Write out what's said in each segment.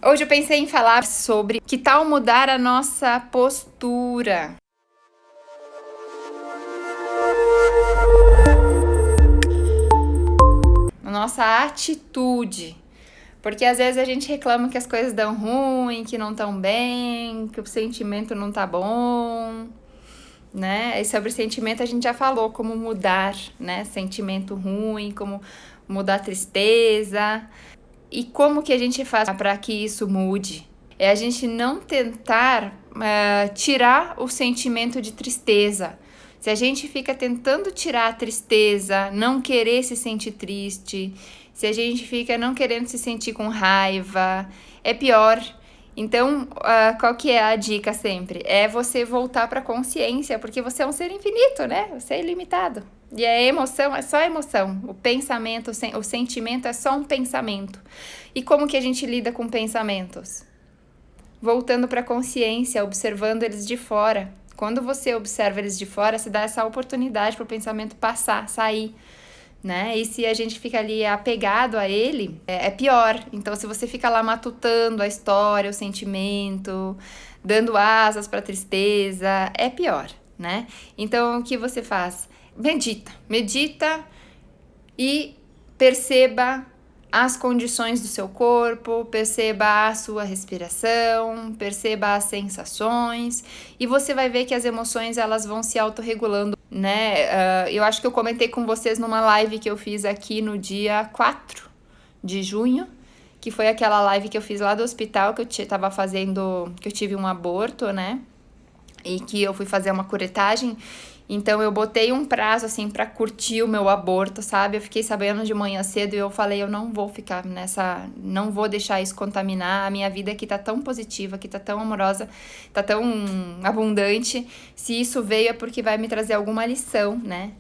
Hoje eu pensei em falar sobre que tal mudar a nossa postura. A nossa atitude. Porque às vezes a gente reclama que as coisas dão ruim, que não estão bem, que o sentimento não tá bom, né? E sobre sentimento a gente já falou como mudar, né? Sentimento ruim, como mudar a tristeza. E como que a gente faz para que isso mude? É a gente não tentar tirar o sentimento de tristeza. Se a gente fica tentando tirar a tristeza, não querer se sentir triste, se a gente fica não querendo se sentir com raiva, é pior. Então, qual que é a dica sempre? É você voltar para a consciência, porque você é um ser infinito, né? Você é ilimitado. E a emoção é só emoção. O pensamento, o sentimento é só um pensamento. E como que a gente lida com pensamentos? Voltando para a consciência, observando eles de fora. Quando você observa eles de fora, você dá essa oportunidade para o pensamento passar, sair, né? E se a gente fica ali apegado a ele, é pior. Então, se você fica lá matutando a história, o sentimento, dando asas para a tristeza, é pior, né? Então, o que você faz? Medita e perceba as condições do seu corpo, perceba a sua respiração, perceba as sensações e você vai ver que as emoções elas vão se autorregulando, né? Eu acho que eu comentei com vocês numa live que eu fiz aqui no dia 4 de junho, que foi aquela live que eu fiz lá do hospital que eu tava fazendo, que eu tive um aborto, né? E que eu fui fazer uma curetagem. Então eu botei um prazo assim pra curtir o meu aborto, sabe? Eu fiquei sabendo de manhã cedo e eu falei, eu não vou ficar não vou deixar isso contaminar a minha vida que tá tão positiva, que tá tão amorosa, tá tão abundante. Se isso veio é porque vai me trazer alguma lição, né?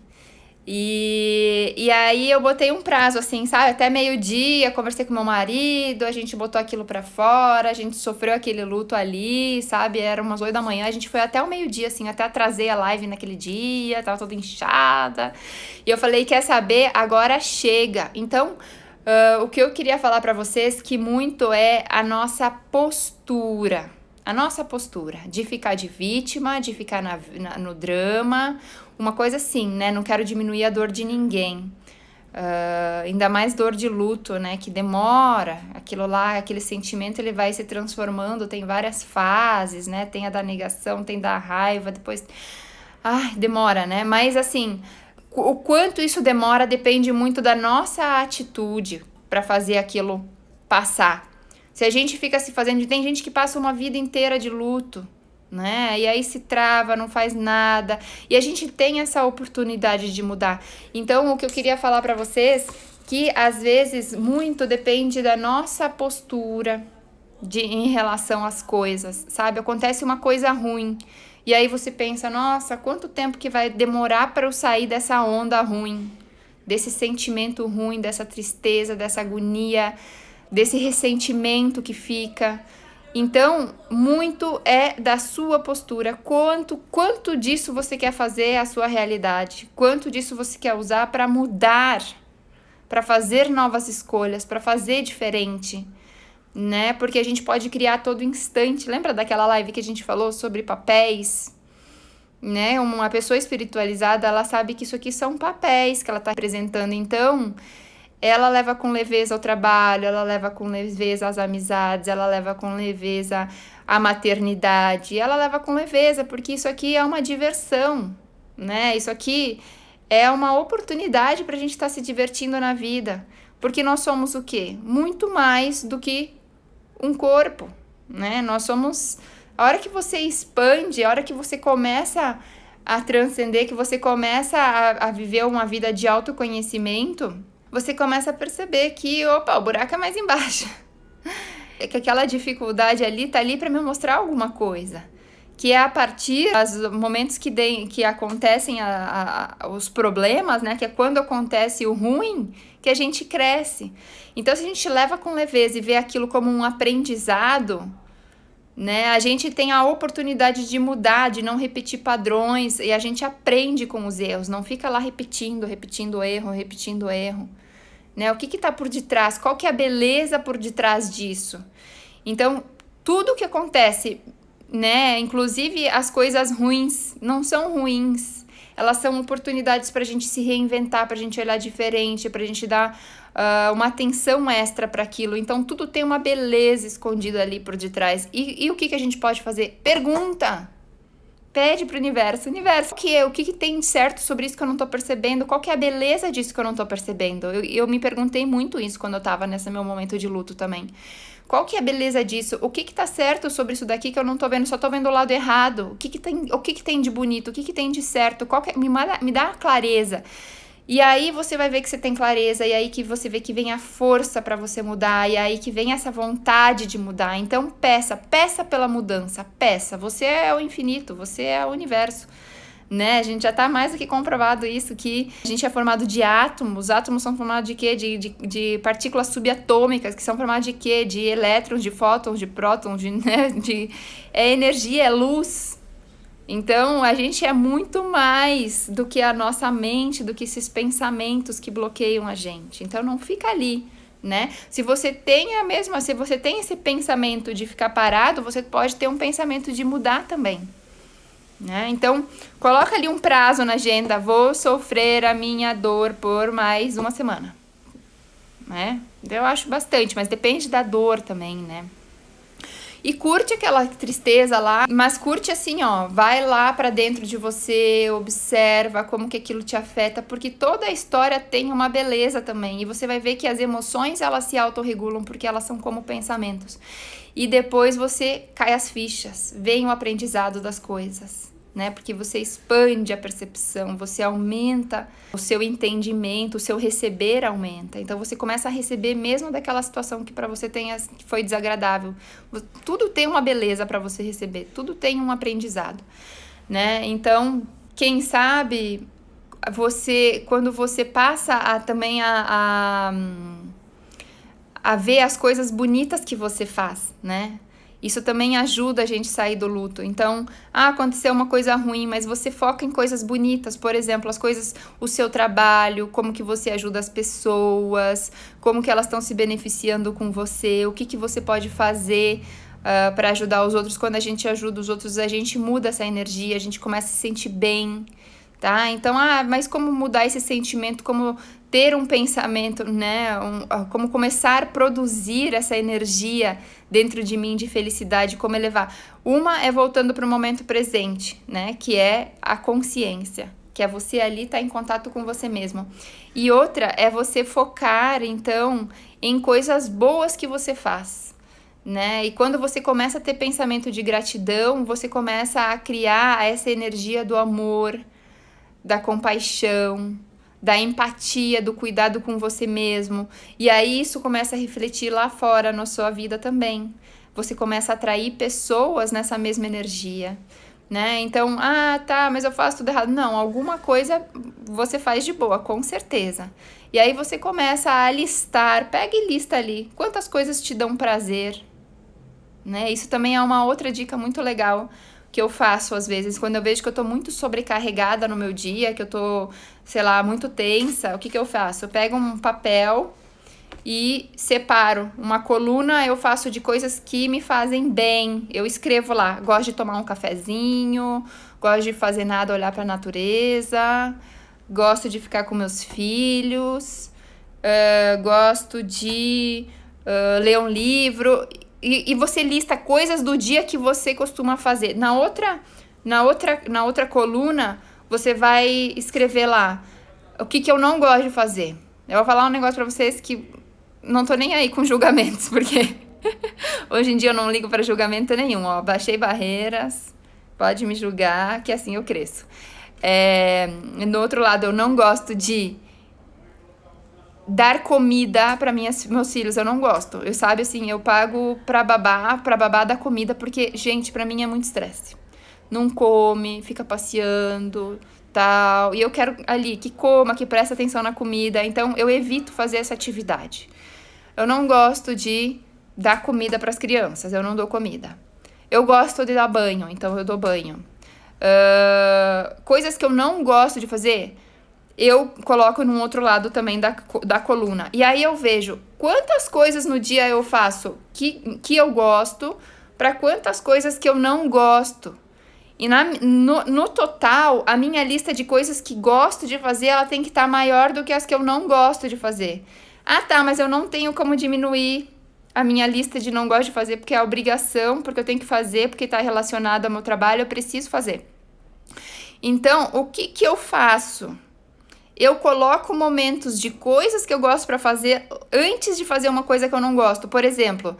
E aí eu botei um prazo, assim, sabe? Até meio-dia, conversei com meu marido, a gente botou aquilo pra fora, a gente sofreu aquele luto ali, sabe? Era umas 8 da manhã, a gente foi até o meio-dia, assim, até atrasei a live naquele dia, tava toda inchada. E eu falei, quer saber? Agora chega. Então, o que eu queria falar pra vocês, que muito é a nossa postura. A nossa postura de ficar de vítima, de ficar no drama, uma coisa assim, né? Não quero diminuir a dor de ninguém. Ainda mais dor de luto, né? Que demora. Aquilo lá, aquele sentimento, ele vai se transformando. Tem várias fases, né? Tem a da negação, tem da raiva, depois... Ai, demora, né? Mas assim, o quanto isso demora depende muito da nossa atitude para fazer aquilo passar. Se a gente fica se fazendo... Tem gente que passa uma vida inteira de luto, né? E aí se trava, não faz nada. E a gente tem essa oportunidade de mudar. Então, o que eu queria falar para vocês, que às vezes muito depende da nossa postura em relação às coisas, sabe? Acontece uma coisa ruim. E aí você pensa, nossa, quanto tempo que vai demorar para eu sair dessa onda ruim? Desse sentimento ruim, dessa tristeza, dessa agonia, desse ressentimento que fica. Então, muito é da sua postura. Quanto disso você quer fazer a sua realidade? Quanto disso você quer usar para mudar, para fazer novas escolhas, para fazer diferente, né? Porque a gente pode criar a todo instante. Lembra daquela live que a gente falou sobre papéis? Né? Uma pessoa espiritualizada, ela sabe que isso aqui são papéis que ela está representando. Então, ela leva com leveza o trabalho, ela leva com leveza as amizades, ela leva com leveza a maternidade, ela leva com leveza, porque isso aqui é uma diversão, né? Isso aqui é uma oportunidade para a gente estar se divertindo na vida, porque nós somos o quê? Muito mais do que um corpo, né? Nós somos... A hora que você expande, a hora que você começa a transcender, que você começa a viver uma vida de autoconhecimento, você começa a perceber que, opa, o buraco é mais embaixo. É que aquela dificuldade ali tá ali para me mostrar alguma coisa. Que é a partir dos momentos que acontecem os problemas, né? Que é quando acontece o ruim, que a gente cresce. Então, se a gente leva com leveza e vê aquilo como um aprendizado, né? A gente tem a oportunidade de mudar, de não repetir padrões, e a gente aprende com os erros, não fica lá repetindo erro, né? O que tá por detrás? Qual que é a beleza por detrás disso? Então, tudo que acontece, né, inclusive as coisas ruins, não são ruins. Elas são oportunidades pra gente se reinventar, pra gente olhar diferente, pra gente dar uma atenção extra para aquilo. Então, tudo tem uma beleza escondida ali por detrás. E o que a gente pode fazer? Pergunta! Pede pro universo, o que tem de certo sobre isso que eu não tô percebendo? Qual que é a beleza disso que eu não tô percebendo? Eu me perguntei muito isso quando eu tava nesse meu momento de luto também. Qual que é a beleza disso? O que tá certo sobre isso daqui que eu não tô vendo? Só tô vendo o lado errado. O que tem de bonito? O que tem de certo? Me dá clareza. E aí você vai ver que você tem clareza, e aí que você vê que vem a força para você mudar, e aí que vem essa vontade de mudar. Então peça pela mudança, peça. Você é o infinito, você é o universo, né? A gente já tá mais do que comprovado isso, que a gente é formado de átomos. Os átomos são formados de quê? De partículas subatômicas, que são formadas de quê? De elétrons, de fótons, de prótons, é energia, é luz. Então, a gente é muito mais do que a nossa mente, do que esses pensamentos que bloqueiam a gente. Então, não fica ali, né? Se você tem esse pensamento de ficar parado, você pode ter um pensamento de mudar também, né? Então, coloca ali um prazo na agenda. Vou sofrer a minha dor por mais uma semana, né? Eu acho bastante, mas depende da dor também, né? E curte aquela tristeza lá, mas curte assim, ó, vai lá pra dentro de você, observa como que aquilo te afeta, porque toda a história tem uma beleza também, e você vai ver que as emoções, elas se autorregulam, porque elas são como pensamentos. E depois você cai as fichas, vem o aprendizado das coisas, né? Porque você expande a percepção, você aumenta o seu entendimento, o seu receber aumenta. Então você começa a receber mesmo daquela situação que para você que foi desagradável. Tudo tem uma beleza para você receber, tudo tem um aprendizado, né? Então, quem sabe quando você passa a ver as coisas bonitas que você faz, né? Isso também ajuda a gente a sair do luto. Então, aconteceu uma coisa ruim, mas você foca em coisas bonitas. Por exemplo, o seu trabalho, como que você ajuda as pessoas, como que elas estão se beneficiando com você, o que você pode fazer para ajudar os outros. Quando a gente ajuda os outros, a gente muda essa energia, a gente começa a se sentir bem, tá? Então, mas como mudar esse sentimento, como ter um pensamento, né? Como começar a produzir essa energia dentro de mim de felicidade, como elevar. Uma é voltando para o momento presente, né? Que é a consciência, que é você ali estar em contato com você mesmo. E outra é você focar, então, em coisas boas que você faz, né? E quando você começa a ter pensamento de gratidão, você começa a criar essa energia do amor, da compaixão, da empatia, do cuidado com você mesmo. E aí isso começa a refletir lá fora na sua vida também. Você começa a atrair pessoas nessa mesma energia, né? Então, tá, mas eu faço tudo errado. Não, alguma coisa você faz de boa, com certeza. E aí você começa a listar, pega e lista ali quantas coisas te dão prazer, né? Isso também é uma outra dica muito legal que eu faço às vezes, quando eu vejo que eu tô muito sobrecarregada no meu dia, que eu tô, sei lá, muito tensa, o que eu faço? Eu pego um papel e separo uma coluna, eu faço de coisas que me fazem bem. Eu escrevo lá, gosto de tomar um cafezinho, gosto de fazer nada, olhar pra natureza, gosto de ficar com meus filhos, gosto de ler um livro. E você lista coisas do dia que você costuma fazer. Na outra coluna, você vai escrever lá o que eu não gosto de fazer. Eu vou falar um negócio pra vocês que não tô nem aí com julgamentos, porque hoje em dia eu não ligo para julgamento nenhum. Ó, baixei barreiras, pode me julgar, que assim eu cresço. No outro lado, eu não gosto de dar comida para meus filhos, eu não gosto. Eu pago pra babá dar comida, porque, gente, pra mim é muito estresse. Não come, fica passeando, tal. E eu quero ali que coma, que preste atenção na comida. Então, eu evito fazer essa atividade. Eu não gosto de dar comida pras crianças, eu não dou comida. Eu gosto de dar banho, então eu dou banho. Coisas que eu não gosto de fazer eu coloco num outro lado também da coluna. E aí eu vejo quantas coisas no dia eu faço que eu gosto, para quantas coisas que eu não gosto. E no total, a minha lista de coisas que gosto de fazer, ela tem que estar maior do que as que eu não gosto de fazer. Ah, tá, mas eu não tenho como diminuir a minha lista de não gosto de fazer, porque é obrigação, porque eu tenho que fazer, porque está relacionado ao meu trabalho, eu preciso fazer. Então, o que eu faço? Eu coloco momentos de coisas que eu gosto para fazer antes de fazer uma coisa que eu não gosto. Por exemplo,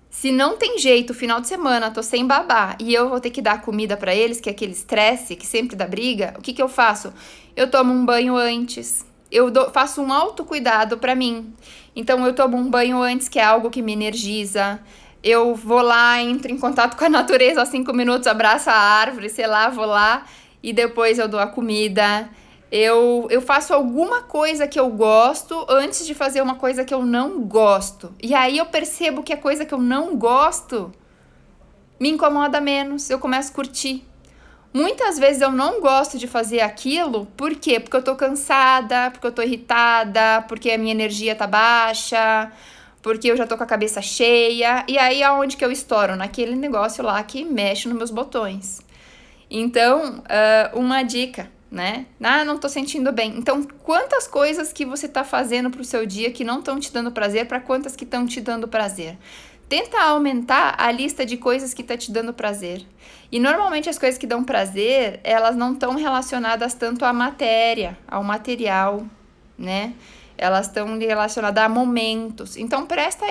se não tem jeito, final de semana, tô sem babá e eu vou ter que dar comida para eles, que é aquele estresse que sempre dá briga, o que eu faço? Eu tomo um banho antes. Faço um autocuidado para mim. Então eu tomo um banho antes, que é algo que me energiza. Eu vou lá, entro em contato com a natureza, 5 minutos, abraço a árvore, sei lá, vou lá e depois eu dou a comida. Eu faço alguma coisa que eu gosto antes de fazer uma coisa que eu não gosto. E aí eu percebo que a coisa que eu não gosto me incomoda menos, eu começo a curtir. Muitas vezes eu não gosto de fazer aquilo, por quê? Porque eu tô cansada, porque eu tô irritada, porque a minha energia tá baixa, porque eu já tô com a cabeça cheia. E aí aonde que eu estouro? Naquele negócio lá que mexe nos meus botões. Então, uma dica, né? Ah, não tô sentindo bem. Então, quantas coisas que você tá fazendo pro seu dia que não estão te dando prazer, para quantas que estão te dando prazer? Tenta aumentar a lista de coisas que tá te dando prazer. E normalmente as coisas que dão prazer, elas não estão relacionadas tanto à matéria, ao material, né? Elas estão relacionadas a momentos. Então presta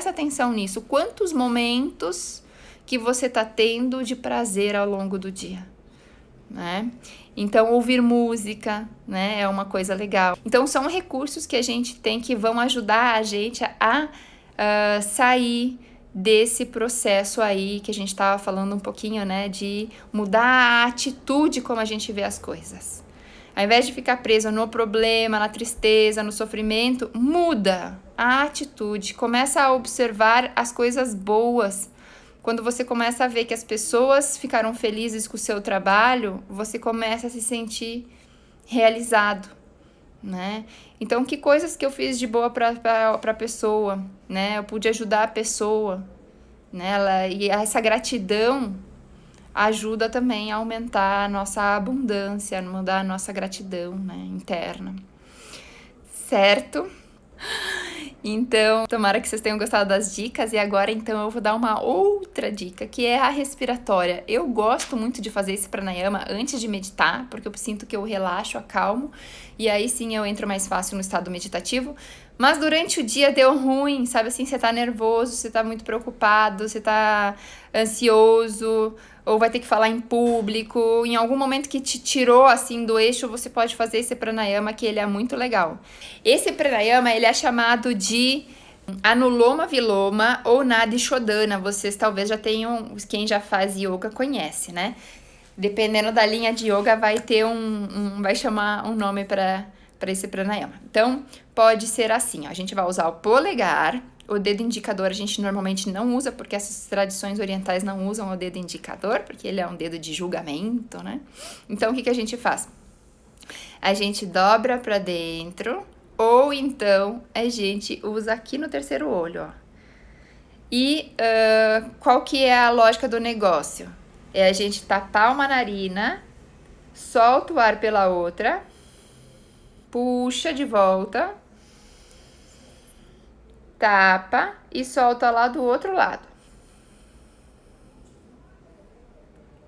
atenção nisso. Quantos momentos que você tá tendo de prazer ao longo do dia, né? Então ouvir música, né, é uma coisa legal. Então são recursos que a gente tem que vão ajudar a gente a sair desse processo aí que a gente estava falando um pouquinho, né, de mudar a atitude como a gente vê as coisas. Ao invés de ficar preso no problema, na tristeza, no sofrimento, muda a atitude, começa a observar as coisas boas. Quando você começa a ver que as pessoas ficaram felizes com o seu trabalho, você começa a se sentir realizado, né? Então, que coisas que eu fiz de boa para a pessoa, né? Eu pude ajudar a pessoa, né? E essa gratidão ajuda também a aumentar a nossa abundância, a mudar a nossa gratidão, né, interna. Certo? Então, tomara que vocês tenham gostado das dicas e agora então eu vou dar uma outra dica, que é a respiratória. Eu gosto muito de fazer esse pranayama antes de meditar, porque eu sinto que eu relaxo, acalmo, e aí sim eu entro mais fácil no estado meditativo. Mas durante o dia deu ruim, sabe assim, você tá nervoso, você tá muito preocupado, você tá ansioso, ou vai ter que falar em público, em algum momento que te tirou assim do eixo, você pode fazer esse pranayama, que ele é muito legal. Esse pranayama, ele é chamado de Anuloma Viloma ou Nadi Shodhana. Vocês talvez já tenham, quem já faz yoga conhece, né? Dependendo da linha de yoga, vai ter vai chamar um nome para esse pranayama. Então, pode ser assim, ó. A gente vai usar o polegar, o dedo indicador a gente normalmente não usa, porque essas tradições orientais não usam o dedo indicador, porque ele é um dedo de julgamento, né? Então, o que a gente faz? A gente dobra para dentro, ou então a gente usa aqui no terceiro olho, ó. E qual que é a lógica do negócio? É a gente tapar uma narina, solta o ar pela outra, puxa de volta, tapa e solta lá do outro lado.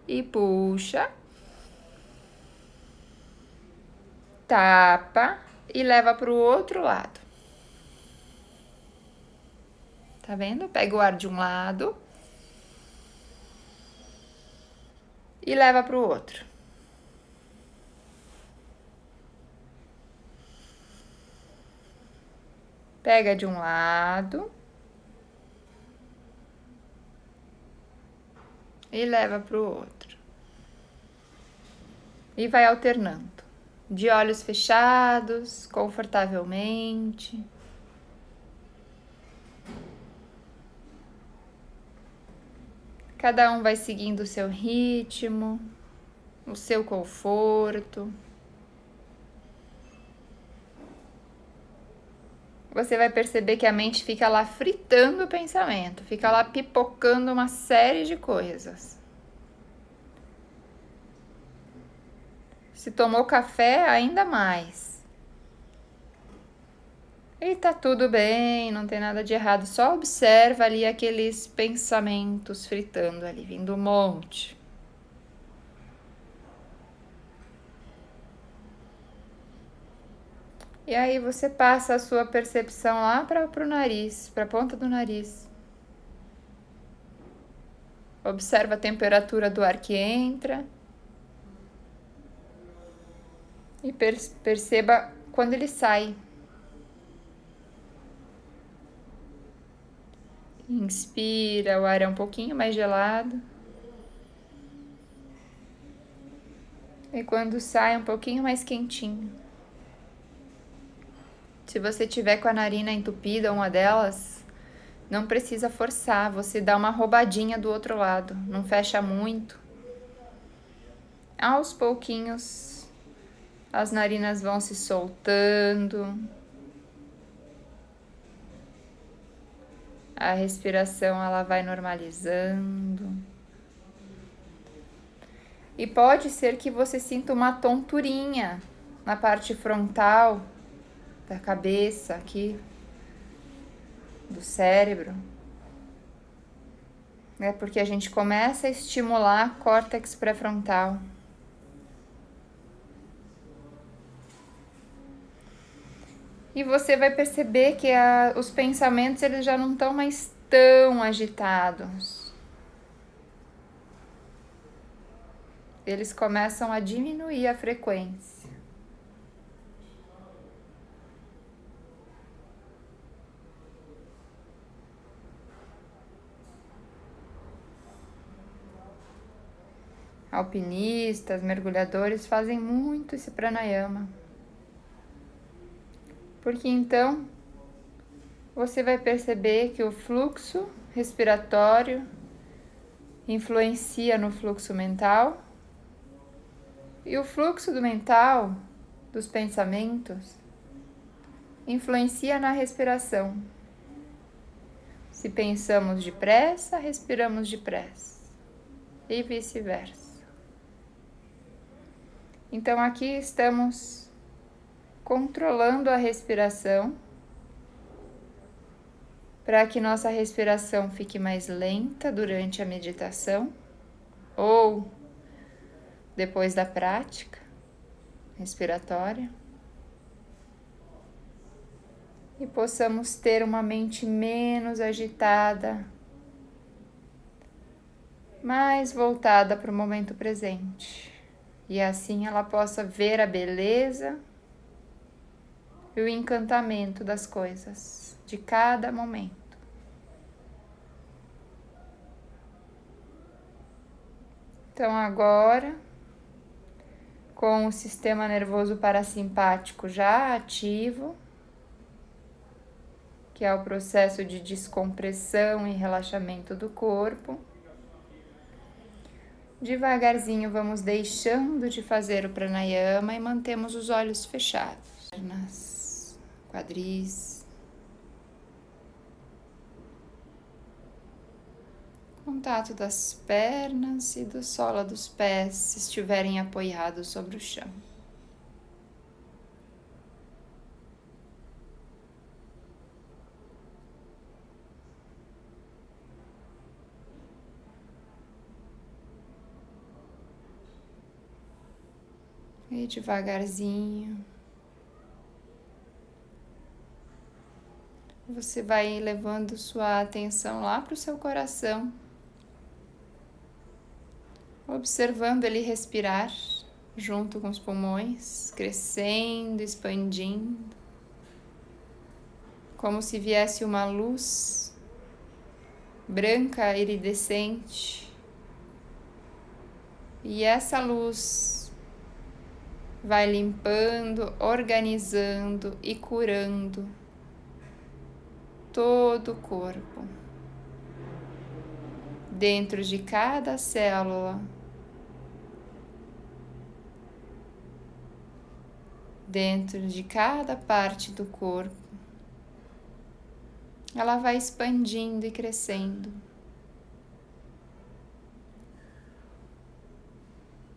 E puxa, tapa e leva para o outro lado. Tá vendo? Pega o ar de um lado e leva para o outro. Pega de um lado e leva para o outro. E vai alternando. De olhos fechados, confortavelmente. Cada um vai seguindo o seu ritmo, o seu conforto. você vai perceber que a mente fica lá fritando o pensamento, fica lá pipocando uma série de coisas. Se tomou café, ainda mais. E tá tudo bem, não tem nada de errado, só observa ali aqueles pensamentos fritando ali, vindo um monte. E aí você passa a sua percepção lá para o nariz, para a ponta do nariz. Observa a temperatura do ar que entra e perceba quando ele sai. Inspira, o ar é um pouquinho mais gelado. E quando sai, um pouquinho mais quentinho. Se você tiver com a narina entupida, uma delas, não precisa forçar, você dá uma roubadinha do outro lado, não fecha muito. Aos pouquinhos, as narinas vão se soltando. A respiração ela vai normalizando. E pode ser que você sinta uma tonturinha na parte frontal da cabeça aqui, do cérebro. É porque a gente começa a estimular córtex pré-frontal. E você vai perceber que os pensamentos eles já não estão mais tão agitados. Eles começam a diminuir a frequência. Alpinistas, mergulhadores fazem muito esse pranayama. Porque então você vai perceber que o fluxo respiratório influencia no fluxo mental e o fluxo do mental, dos pensamentos, influencia na respiração. Se pensamos depressa, respiramos depressa e vice-versa. Então aqui estamos controlando a respiração para que nossa respiração fique mais lenta durante a meditação ou depois da prática respiratória e possamos ter uma mente menos agitada, mais voltada para o momento presente. E assim ela possa ver a beleza e o encantamento das coisas, de cada momento. Então agora, com o sistema nervoso parasimpático já ativo, que é o processo de descompressão e relaxamento do corpo, devagarzinho vamos deixando de fazer o pranayama e mantemos os olhos fechados. Pernas, quadris. Contato das pernas e do sola dos pés se estiverem apoiados sobre o chão. E devagarzinho, você vai levando sua atenção lá para o seu coração, observando ele respirar junto com os pulmões, crescendo, expandindo, como se viesse uma luz branca iridescente. E essa luz vai limpando, organizando e curando todo o corpo. Dentro de cada célula, dentro de cada parte do corpo, ela vai expandindo e crescendo.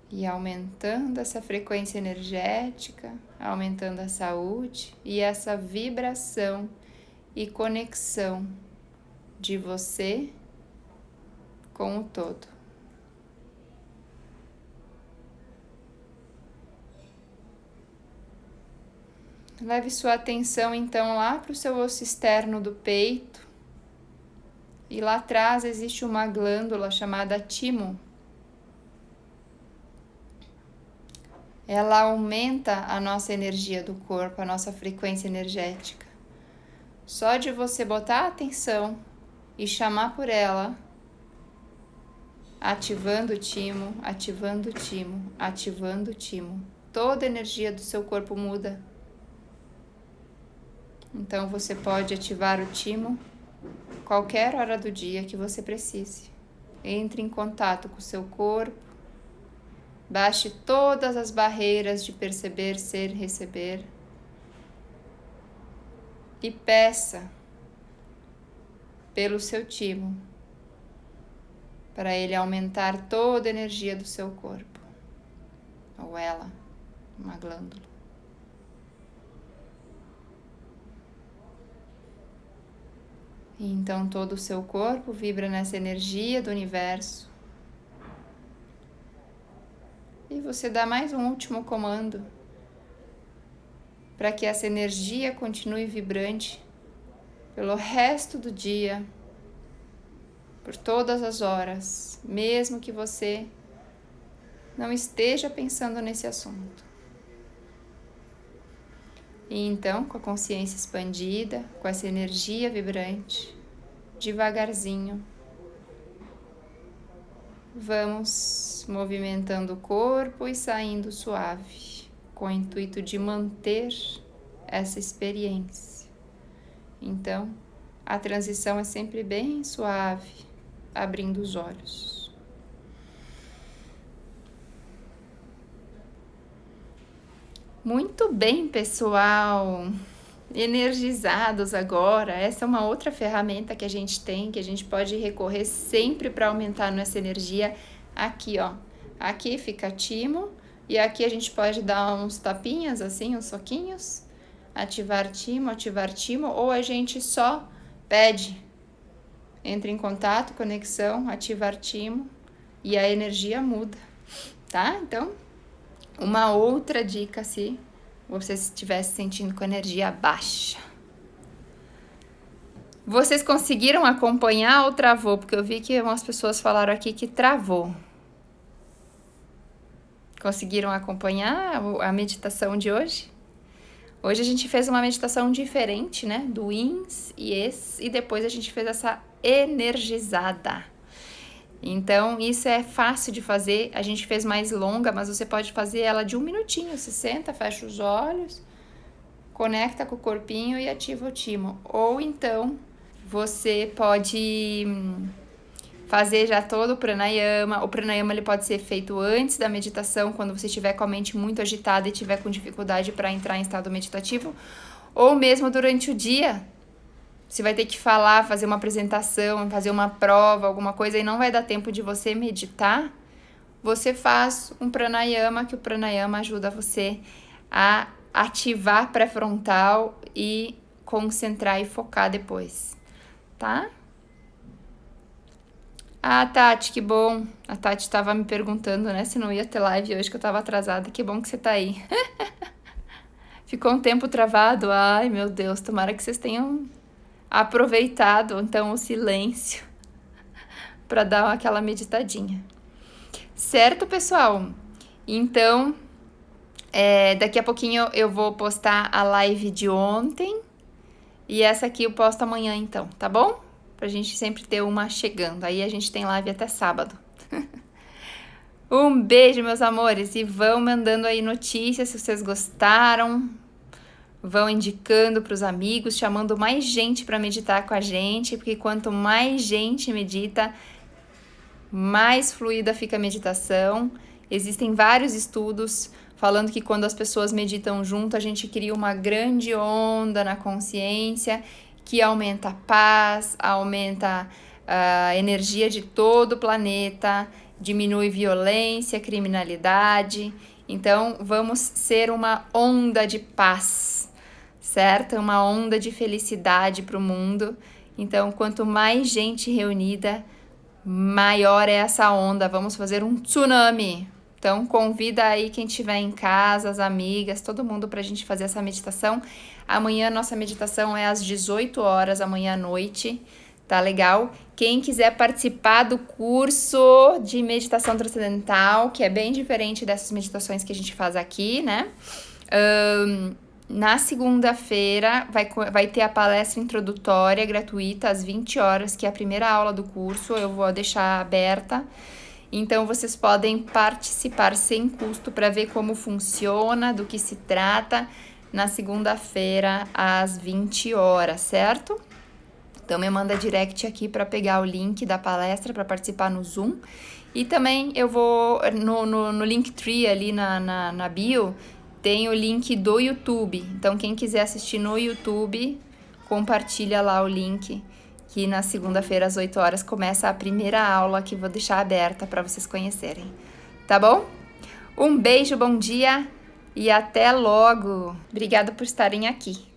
E aumentando essa frequência energética, aumentando a saúde e essa vibração e conexão de você com o todo. Leve sua atenção então lá para o seu osso externo do peito. E lá atrás existe uma glândula chamada timo. Ela aumenta a nossa energia do corpo, a nossa frequência energética. Só de você botar atenção e chamar por ela, ativando o timo, ativando o timo, ativando o timo, toda a energia do seu corpo muda. Então você pode ativar o timo qualquer hora do dia que você precise. Entre em contato com o seu corpo, baixe todas as barreiras de perceber, ser, receber e peça pelo seu timo para ele aumentar toda a energia do seu corpo, ou ela, uma glândula. E então todo o seu corpo vibra nessa energia do universo. E você dá mais um último comando para que essa energia continue vibrante pelo resto do dia, por todas as horas, mesmo que você não esteja pensando nesse assunto. E então, com a consciência expandida, com essa energia vibrante, devagarzinho, vamos movimentando o corpo e saindo suave, com o intuito de manter essa experiência. Então, a transição é sempre bem suave, abrindo os olhos. Muito bem, pessoal! Energizados agora. Essa é uma outra ferramenta que a gente tem, que a gente pode recorrer sempre para aumentar nossa energia. Aqui, ó. Aqui fica timo e aqui a gente pode dar uns tapinhas assim, uns soquinhos. Ativar timo, ou a gente só pede. Entra em contato, conexão, ativar timo e a energia muda, tá? Então, uma outra dica se você estivesse sentindo com energia baixa. Vocês conseguiram acompanhar ou travou? Porque eu vi que umas pessoas falaram aqui que travou. Conseguiram acompanhar a meditação de hoje? Hoje a gente fez uma meditação diferente, né? Do ins e es, e depois a gente fez essa energizada. Então, isso é fácil de fazer. A gente fez mais longa, mas você pode fazer ela de 1 minutinho. Você senta, fecha os olhos, conecta com o corpinho e ativa o timo. Ou então, você pode fazer já todo o pranayama. O pranayama ele pode ser feito antes da meditação, quando você estiver com a mente muito agitada e estiver com dificuldade para entrar em estado meditativo. Ou mesmo durante o dia. Você vai ter que falar, fazer uma apresentação, fazer uma prova, alguma coisa, e não vai dar tempo de você meditar. Você faz um pranayama, que o pranayama ajuda você a ativar pré-frontal e concentrar e focar depois, tá? Ah, Tati, que bom. A Tati estava me perguntando, né, se não ia ter live hoje, que eu estava atrasada. Que bom que você tá aí. Ficou um tempo travado. Ai, meu Deus, tomara que vocês tenham aproveitado, então, o silêncio para dar aquela meditadinha. Certo, pessoal? Então, daqui a pouquinho eu vou postar a live de ontem e essa aqui eu posto amanhã, então, tá bom? Pra gente sempre ter uma chegando. Aí a gente tem live até sábado. Um beijo, meus amores, e vão mandando aí notícias se vocês gostaram. Vão indicando para os amigos, chamando mais gente para meditar com a gente, porque quanto mais gente medita, mais fluida fica a meditação. Existem vários estudos falando que quando as pessoas meditam junto, a gente cria uma grande onda na consciência, que aumenta a paz, aumenta a energia de todo o planeta, diminui violência, criminalidade. Então, vamos ser uma onda de paz, certo? Uma onda de felicidade para o mundo. Então, quanto mais gente reunida, maior é essa onda. Vamos fazer um tsunami. Então, convida aí quem estiver em casa, as amigas, todo mundo para a gente fazer essa meditação. Amanhã, nossa meditação é às 18 horas, amanhã à noite. Tá legal? Quem quiser participar do curso de meditação transcendental, que é bem diferente dessas meditações que a gente faz aqui, né? Na segunda-feira vai ter a palestra introdutória gratuita às 20 horas, que é a primeira aula do curso. Eu vou deixar aberta. Então, vocês podem participar sem custo para ver como funciona, do que se trata, na segunda-feira às 20 horas, certo? Então, me manda direct aqui para pegar o link da palestra para participar no Zoom. E também eu vou no Linktree ali na bio, tem o link do YouTube. Então, quem quiser assistir no YouTube, compartilha lá o link, que na segunda-feira às 8 horas começa a primeira aula que vou deixar aberta para vocês conhecerem. Tá bom? Um beijo, bom dia e até logo. Obrigada por estarem aqui.